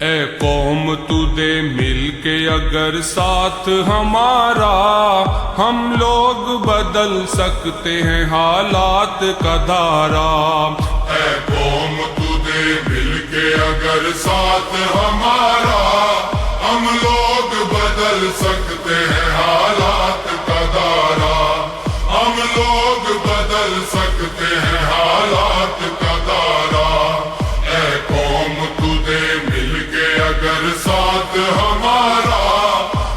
اے قوم تو دے مل کے اگر ساتھ ہمارا، ہم لوگ بدل سکتے ہیں حالات کا دھارا۔ اے قوم تو دے مل کے اگر ساتھ ہمارا، ہم لوگ بدل سکتے ہیں حالات کا دھارا۔ ہم لوگ بدل سکتے ہیں حالات کا دھارا۔ اے قوم تو دے مل کے اگر ساتھ ہمارا،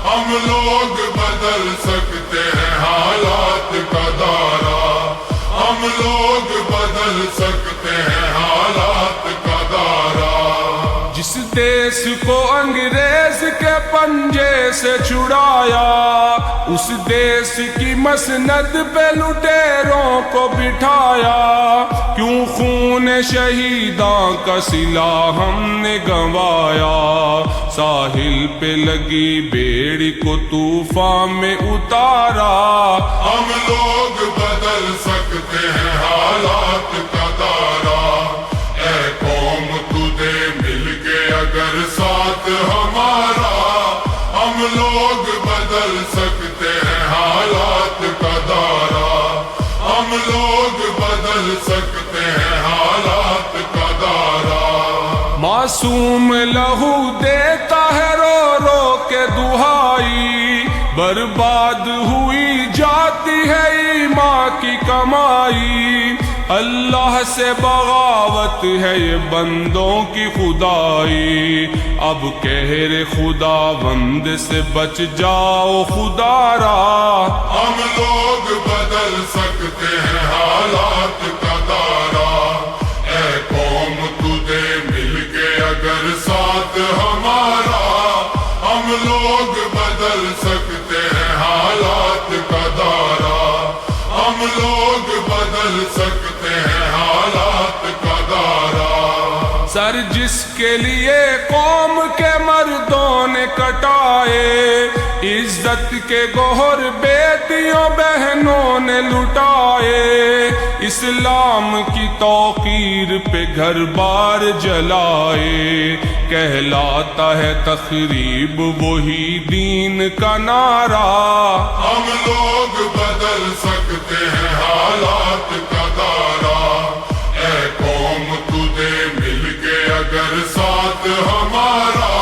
ہم لوگ بدل سکتے ہیں حالات کا دھارا۔ ہم لوگ بدل سکتے ہیں حالات کا دھارا۔ جس دیس کو انگریز کے پنجے سے چھڑایا، اس دیس کی مسند پہ لٹیروں کو بٹھایا۔ کیوں خون شہیداں کا صلہ ہم نے گنوایا، ساحل پہ لگی بیڑی کو طوفان میں اتارا۔ ہم لوگ بدل سکتے ہیں حالات کا دھارا۔ اے قوم تو دے مل کے اگر ساتھ ہمارا، ہم لوگ بدل سکتے ہیں حالات کا دھارا۔ ہم لوگ بدل سکتے ہیں حالات کا دھارا۔ معصوم لہو دیتا ہے رو رو کے دہائی، برباد ہوئی جاتی ہے ایمان کی کمائی۔ اللہ سے بغاوت ہے یہ بندوں کی خدائی، اب قہر خداوند سے بچ جاؤ خدا را۔ ہم لوگ بدل سکتے ہیں حالات کا دھارا۔ اے قوم تو دے مل کے اگر ساتھ ہمارا، ہم لوگ بدل سکتے ہیں حالات کا دھارا۔ ہم لوگ بدل سکتے ہیں حالات کا دھارا۔ سر جس کے لیے قوم کے مردوں نے کٹائے، عزت کے گوہر بیٹیوں بہنوں نے لٹائے۔ اسلام کی توقیر پہ گھر بار جلائے، کہلاتا ہے تخریب وہی دین کا نعرہ۔ ہم لوگ بدل سکتے ہیں حالات کا دھارا۔ اے قوم تو دے مل کے اگر ساتھ ہمارا،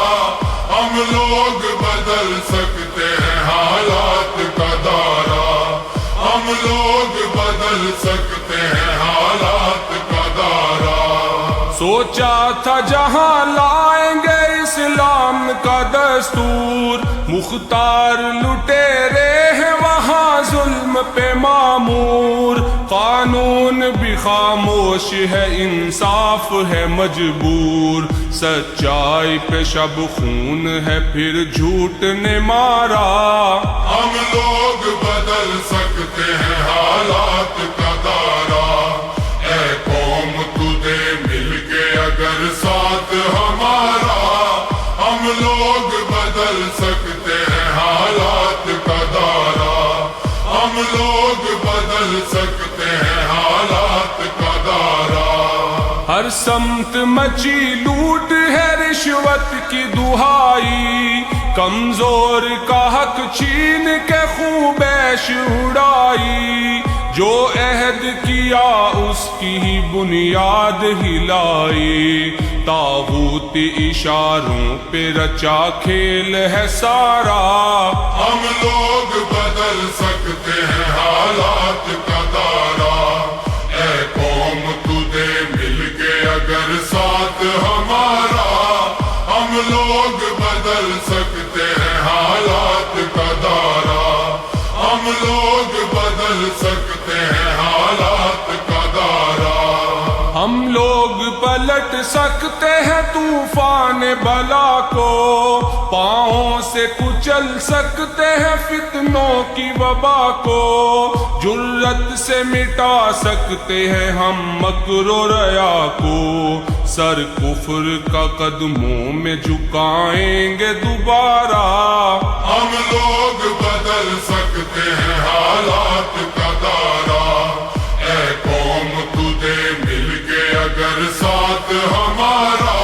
ہم لوگ بدل سکتے ہیں حالات کا دھارا۔ ہم لوگ بدل سکتے ہیں حالات کا دھارا۔ سوچا تھا جہاں لائیں گے اسلام کا دستور، مختار لٹیرے ہیں وہاں ظلم پہ معمور۔ قانون بھی خاموش ہے، انصاف ہے مجبور، سچائی پہ شب خون ہے پھر جھوٹ نے مارا۔ ہم لوگ بدل سکتے ہیں حالات کا دھارا۔ اے قوم تو دے مل کے اگر ساتھ ہمارا، ہم لوگ بدل سکتے ہیں حالات کا دھارا۔ ہم لوگ بدل سکتے ہیں حالات کا دھارا۔ ہر سمت مچی لوٹ ہے رشوت کی دہائی، کمزور کا حق چھین کے خوبیش اڑائی۔ جو عہد کیا اس کی ہی بنیاد ہلائی، طاغوت اشاروں پہ رچا کھیل ہے سارا۔ ہم لوگ بدل سکتے ہیں حالات کا دھارا۔ اے قوم تو دے مل کے اگر ساتھ ہمارا، ہم لوگ بدل سکتے ہیں حالات کا دھارا۔ ہم لوگ بدل سکتے ہیں حالات کا دھارا۔ ہم لوگ پلٹ سکتے ہیں طوفان بلا کو، پاؤں سے کچل سکتے ہیں فتنوں کی وبا کو۔ جرت سے مٹا سکتے ہیں ہم مکر و ریا کو، سر کفر کا قدموں میں جھکائیں گے دوبارہ۔ ہم لوگ بدل سکتے ہیں حالات کا دھارا۔ اے قوم تو دے مل کے اگر ساتھ ہمارا،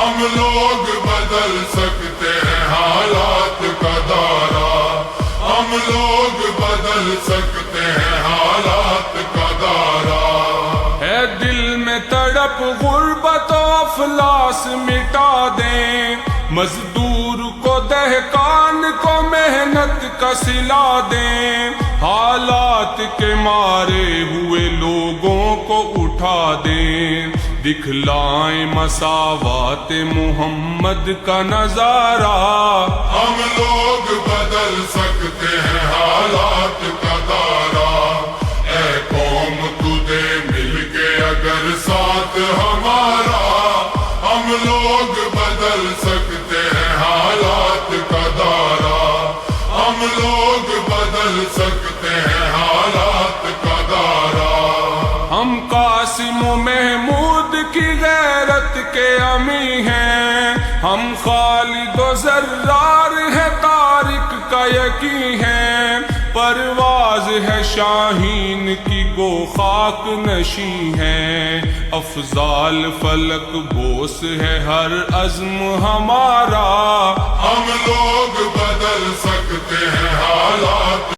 ہم لوگ بدل سکتے ہیں حالات کا دارا ہم لوگ بدل سکتے ہیں حالات کا دارا ہے دل میں تڑپ غربت و افلاس مٹا دیں مزدور کو دہقان کو محنت کا صلا دیں حالات کے مارے ہوئے لوگوں کو اٹھا دیں دکھلائیں مساوات محمد کا نظارہ ہم لوگ بدل سکتے ہیں حالات کا دارا اے قوم تجھے مل کے اگر ساتھ ہمارا ہم لوگ بدل سکتے ہیں حالات کا دارا ہم لوگ بدل سکتے ہیں حالات کا دارا ہم قاسم و محمود کی غیرت کے امی ہیں ہم خالد و زرار ہے طارق کا یقین ہے پرواز ہے شاہین کی گو خاک نشیں ہے افضال فلک بوس ہے ہر عزم ہمارا ہم لوگ بدل سکتے ہیں حالات